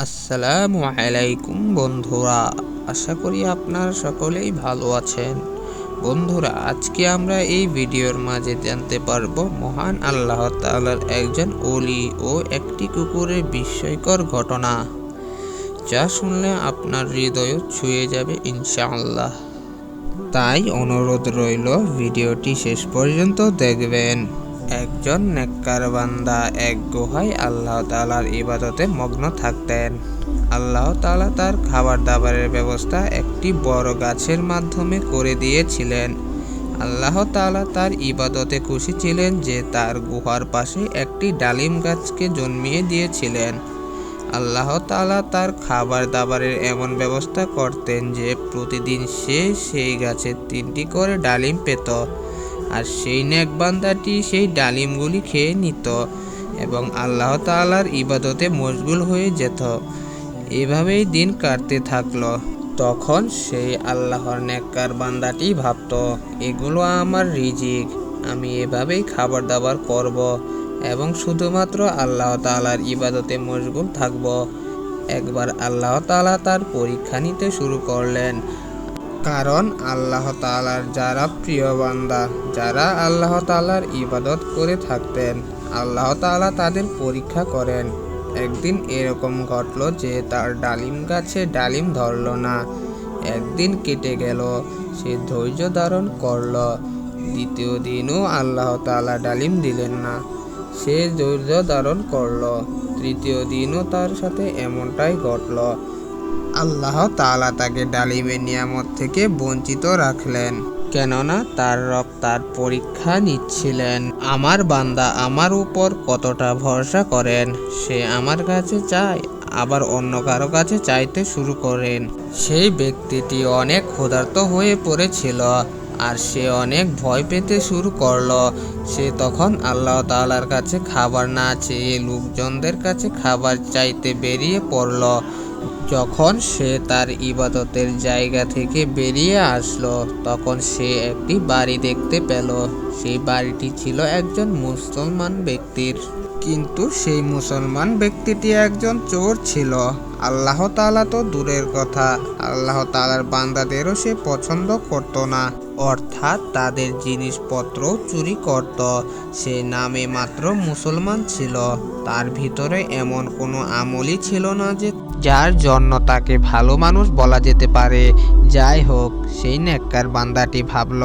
আসসালামু আলাইকুম বন্ধুরা, আশা করি আপনারা সকলেই ভালো আছেন। বন্ধুরা, আজকে আমরা এই ভিডিওর মাঝে জানতে পারবো মহান আল্লাহ তাআলার একজন ওলি ও একটি কুকুরের বিস্ময়কর ঘটনা, যা শুনলে আপনার হৃদয় ছুঁয়ে যাবে ইনশাআল্লাহ। তাই অনুরোধ রইল, ভিডিওটি শেষ পর্যন্ত দেখবেন। একজন নেককার বান্দা এক গুহায় আল্লাহ তাআলার ইবাদতে মগ্ন থাকতেন। আল্লাহ তাআলা তার খাবার দাবারের ব্যবস্থা একটি বড় গাছের মাধ্যমে করে দিয়েছিলেন। আল্লাহ তাআলা তার ইবাদতে খুশি ছিলেন যে তার গুহার পাশে একটি ডালিম গাছকে জন্মিয়ে দিয়েছিলেন। আল্লাহ তাআলা তার খাবার দাবারের এমন ব্যবস্থা করতেন যে প্রতিদিন সে সেই গাছে 3টি করে ডালিম পেত, আর সেই নেক বান্দাটি সেই ডালিমগুলি খেয়ে নিত এবং আল্লাহ তাআলার ইবাদতে মশগুল হয়ে যেত। এভাবেই দিন কাটতে থাকলো। তখন সেই আল্লাহর নেককার বান্দাটি ভাবত, এগুলো আমার রিজিক, আমি এভাবেই খাবার দাবার করব এবং শুধুমাত্র আল্লাহ তাআলার ইবাদতে মশগুল থাকব। একবার আল্লাহ তাআলা তার পরীক্ষা নিতে শুরু করলেন, কারণ আল্লাহ তাআলার যারা প্রিয় বান্দা, যারা আল্লাহ তাআলার ইবাদত করে থাকতেন, আল্লাহ তাআলা তাদের পরীক্ষা করেন। একদিন এরকম ঘটল যে তার ডালিম গাছে ডালিম ধরল না। একদিন কেটে গেল, সে ধৈর্য ধারণ করল। দ্বিতীয় দিনও আল্লাহ তাআলা ডালিম দিলেন না, সে ধৈর্য ধারণ করল। তৃতীয় দিনও তার সাথে এমনটাই ঘটল। আল্লাহ তাআলা তাকে ডালিমের নিয়ামত থেকে বঞ্চিত রাখলেন, কেননা তার রব তার পরীক্ষা নিচ্ছিলেন। আমার বান্দা আমার উপর কতটা ভরসা করেন, সে আমার কাছে চায়, আবার অন্য কারো কাছে চাইতে শুরু করেন। সেই ব্যক্তিটি অনেক ক্ষুধার্ত হয়ে পড়েছিল, আর সে অনেক ভয় পেতে শুরু করলো। সে তখন আল্লাহ তাআলার কাছে খাবার না চেয়ে লোকজনদের কাছে খাবার চাইতে বেরিয়ে পড়ল। যখন সে তার ইবাদতের জায়গা থেকে বেরিয়ে আসলো, তখন সে একটি বাড়ি দেখতে পেল। সেই বাড়িটি ছিল একজন মুসলমান ব্যক্তির, কিন্তু সেই মুসলমান ব্যক্তিটি একজন চোর ছিল। আল্লাহ তাআলা তো দূরের কথা, আল্লাহ তাআলার বান্দাদেরও সে পছন্দ করত না, অর্থাৎ তাদের জিনিসপত্র চুরি করত। সে নামে মাত্র মুসলমান ছিল, তার ভিতরে এমন কোনো আমলই ছিল না যে যার জন্য তাকে ভালো মানুষ বলা যেতে পারে। যাই হোক, সেই নেককার বান্দাটি ভাবল,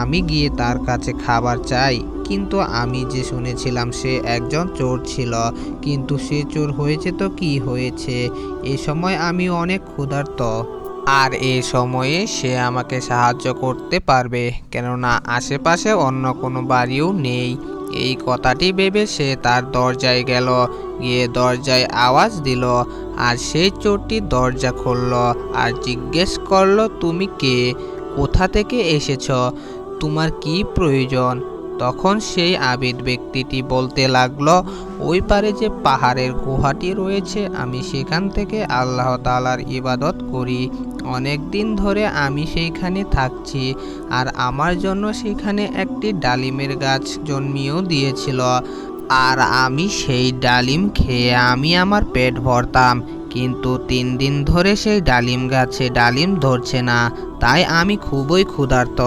আমি গিয়ে তার কাছে খাবার চাই, কিন্তু আমি যে শুনেছিলাম সে একজন চোর ছিল, কিন্তু সে চোর হয়েছে তো কি হয়েছে, এ সময় আমি অনেক ক্ষুধার্ত, আর এ সময়ে সে আমাকে সাহায্য করতে পারবে, কেননা আশেপাশে অন্য কোনো বাড়িও নেই। এই কথাটি ভেবে সে তার দরজায় গেল, গিয়ে দরজায় আওয়াজ দিল, আর সেই চোরটি দরজা খুলল আর জিজ্ঞেস করল, তুমি কে, কোথা থেকে এসেছ, তোমার কি প্রয়োজন? তখন সেই আবিদ ব্যক্তিটি বলতে লাগলো, ওই পারে যে পাহাড়ের গুহাটি রয়েছে, আমি সেখান থেকে আল্লাহ তাআলার ইবাদত করি। অনেক দিন ধরে আমি সেইখানে থাকছি, আর আমার জন্য সেখানে একটি ডালিমের গাছ জন্মিয়েও দিয়েছিল, আর আমি সেই ডালিম খেয়ে আমি আমার পেট ভরতাম, কিন্তু 3 দিন ধরে সেই ডালিম গাছে ডালিম ধরছে না, তাই আমি খুবই ক্ষুধার্ত।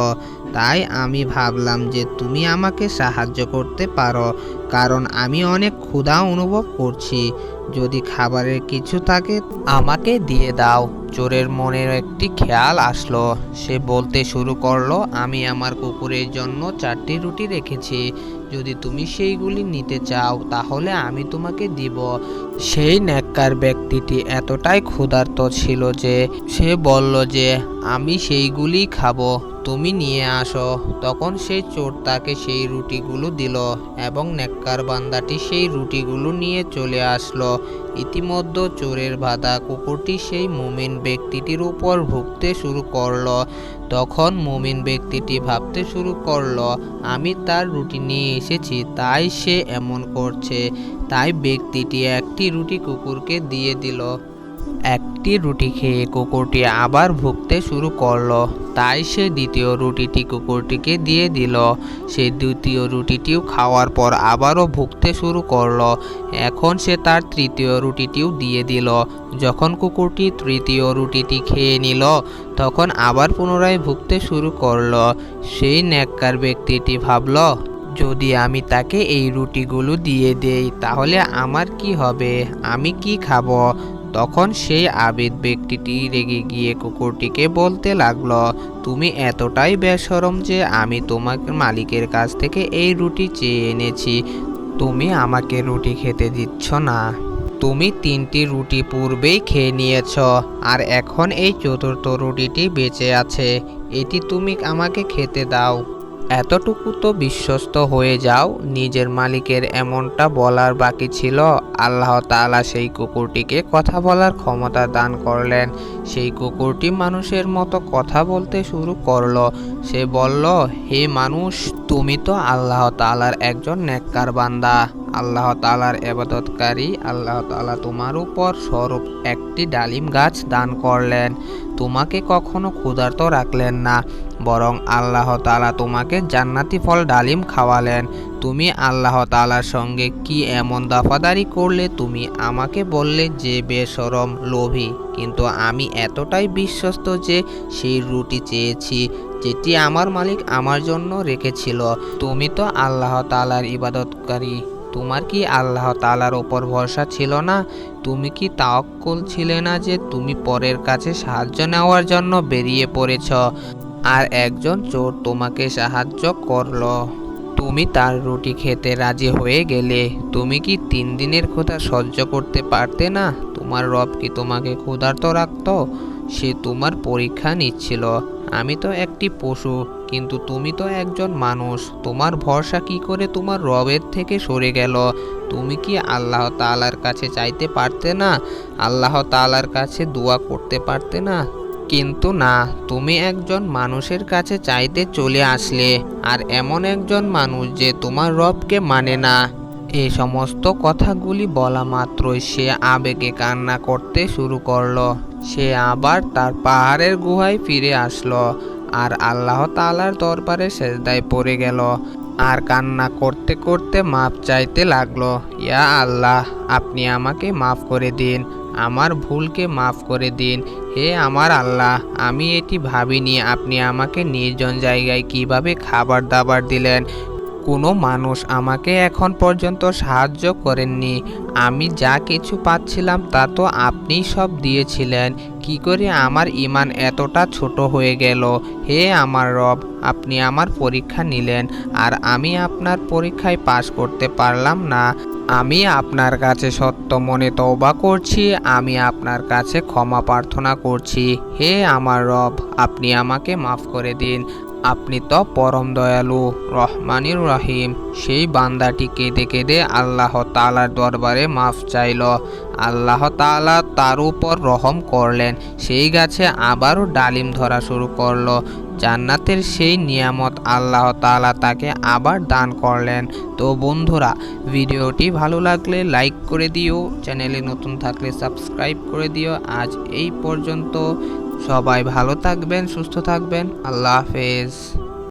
তাই আমি ভাবলাম যে তুমি আমাকে সাহায্য করতে পারো, কারণ আমি অনেক ক্ষুধা অনুভব করছি। যদি খাবারের কিছু থাকে আমাকে দিয়ে দাও। চোরের মনের একটি খেয়াল আসলো, সে বলতে শুরু করলো, আমি আমার কুকুরের জন্য 4টি রুটি রেখেছি, যদি তুমি সেইগুলি নিতে চাও তাহলে আমি তোমাকে দিব। সেই নেককার ব্যক্তিটি এতটাই ক্ষুধার্ত ছিল যে সে বলল যে আমি সেইগুলি খাবো, তুমি নিয়ে আসো। তখন সেই চোর তাকে সেই রুটিগুলো দিল এবং নেককার বান্দাটি সেই রুটিগুলো নিয়ে চলে আসলো। ইতিমধ্যে চোরের বাঁধা কুকুরটি সেই মুমিন ব্যক্তিটির উপর ভুগতে শুরু করলো। তখন মুমিন ব্যক্তিটি ভাবতে শুরু করলো, আমি তার রুটি নিয়ে এসেছি তাই সে এমন করছে। তাই ব্যক্তিটি একটি রুটি কুকুরকে দিয়ে দিল। একটি রুটি খেয়ে কুকুরটি আবার ভুগতে শুরু করলো। তাই সে দ্বিতীয় রুটিটি কুকুরটিকে দিয়ে দিল। সে দ্বিতীয় রুটিটিও খাওয়ার পর আবারও ভুগতে শুরু করলো। এখন সে তার তৃতীয় রুটিটিও দিয়ে দিল। যখন কুকুরটি তৃতীয় রুটিটি খেয়ে নিল, তখন আবার পুনরায় ভুগতে শুরু করলো। সেই নেককার ব্যক্তিটি ভাবল, যদি আমি তাকে এই রুটিগুলো দিয়ে দেই তাহলে আমার কি হবে, আমি কি খাবো? তখন সেই আবেদ ব্যক্তিটি রেগে গিয়ে কুকুরটিকে বলতে লাগলো, তুমি এতটাই বেশরম যে আমি তোমার মালিকের কাছ থেকে এই রুটি চেয়ে এনেছি, তুমি আমাকে রুটি খেতে দিচ্ছ না। তুমি 3টি রুটি পূর্বেই খেয়ে নিয়েছ, আর এখন এই চতুর্থ রুটিটি বেঁচে আছে, এটি তুমি আমাকে খেতে দাও। এতটুকু তো বিশ্বস্ত হয়ে যাও। নিজের মালিকের এমনটা বলার বাকি ছিল। আল্লাহ তাআলা সেই কুকুরটিকে কথা বলার ক্ষমতা দান করলেন। সেই কুকুরটি মানুষের মতো কথা বলতে শুরু করলো। সে বলল, হে মানুষ, তুমি তো আল্লাহ তাআলার একজন নেককার বান্দা, আল্লাহ তাআলার ইবাদতকারী। আল্লাহ তাআলা তোমার উপর স্বরূপ একটি ডালিম গাছ দান করলেন। তোমাকে কখনো ক্ষুধার্ত রাখলেন না, বরং আল্লাহ তাআলা তোমাকে জান্নাতি ফল ডালিম খাওয়ালেন। তুমি আল্লাহ তাআলার সঙ্গে কি এমন দফাদারি করলে? তুমি আমাকে বললে যে বেশরম, লোভী, কিন্তু আমি এতটাই বিশ্বস্ত যে সেই রুটি চেয়েছি যেটি আমার মালিক আমার জন্য রেখেছিল। তুমি তো আল্লাহ তাআলার ইবাদতকারী, তোমার কি আল্লাহ তাআলার ওপর ভরসা ছিল না? তুমি কি তাওয়াক্কুল ছিলে না যে তুমি পরের কাছে সাহায্য নেওয়ার জন্য বেরিয়ে পড়েছ, আর একজন চোর তোমাকে সাহায্য করলো? তুমি তার রুটি খেতে রাজি হয়ে গেলে। তুমি কি 3 দিনের ক্ষুধা সহ্য করতে পারতে না? তোমার রব কি তোমাকে ক্ষুধার্ত রাখত? সে তোমার পরীক্ষা নিচ্ছিল। আমি তো একটি পশু, কিন্তু তুমি তো একজন মানুষ। তোমার ভরসা কি করে তোমার রবের থেকে সরে গেল? তুমি কি আল্লাহ তাআলার কাছে চাইতে পারতে না? আল্লাহ তাআলার কাছে দোয়া করতে পারতে না? কিন্তু না, তুমি একজন মানুষের কাছে চাইতে চলে আসলে, আর এমন একজন মানুষ যে তোমার রবকে মানে না। এই সমস্ত কথাগুলি বলা মাত্রই সে আবেগে কান্না করতে শুরু করলো। সে আবার তার পাহাড়ের গুহায় ফিরে আসলো, আর আল্লাহ তাআলার দরবারে সেজদায় পড়ে গেল, আর কান্না করতে করতে মাফ চাইতে লাগলো। ইয়া আল্লাহ, আপনি আমাকে মাফ করে দিন, আমার ভুলকে মাফ করে দিন। হে আমার আল্লাহ, আমি এটি ভাবিনি আপনি আমাকে নির্জন জায়গায় কিভাবে খাবার দাবার দিলেন। কোনো মানুষ আমাকে এখন পর্যন্ত সাহায্য করেননি। আমি যা কিছু পাচ্ছিলাম তা তো আপনিই সব দিয়েছিলেন। কি করে আমার ঈমান এতটা ছোট হয়ে গেল? হে আমার রব, আপনি আমার পরীক্ষা নিলেন, আর আমি আপনার পরীক্ষায় পাশ করতে পারলাম না। আমি আপনার কাছে সত্য মনে তওবা করছি, আমি আপনার কাছে ক্ষমা প্রার্থনা করছি। হে আমার রব, আপনি আমাকে মাফ করে দিন। আপনি তো পরম দয়ালু, রহমানির রহিম। সেই বান্দাটি কেঁদে কেঁদে আল্লাহ তাআলার দরবারে মাফ চাইল। আল্লাহ তাআলা তার উপর রহম করলেন। সেই গাছে আবারও ডালিম ধরা শুরু করলো। জান্নাতের সেই নিয়ামত আল্লাহ তাআলা তাকে আবার দান করলেন। তো বন্ধুরা, ভিডিওটি ভালো লাগলে লাইক করে দিও, চ্যানেলে নতুন থাকলে সাবস্ক্রাইব করে দিও। আজ এই পর্যন্ত। সবাই ভালো থাকবেন, সুস্থ থাকবেন। আল্লাহ হাফেজ।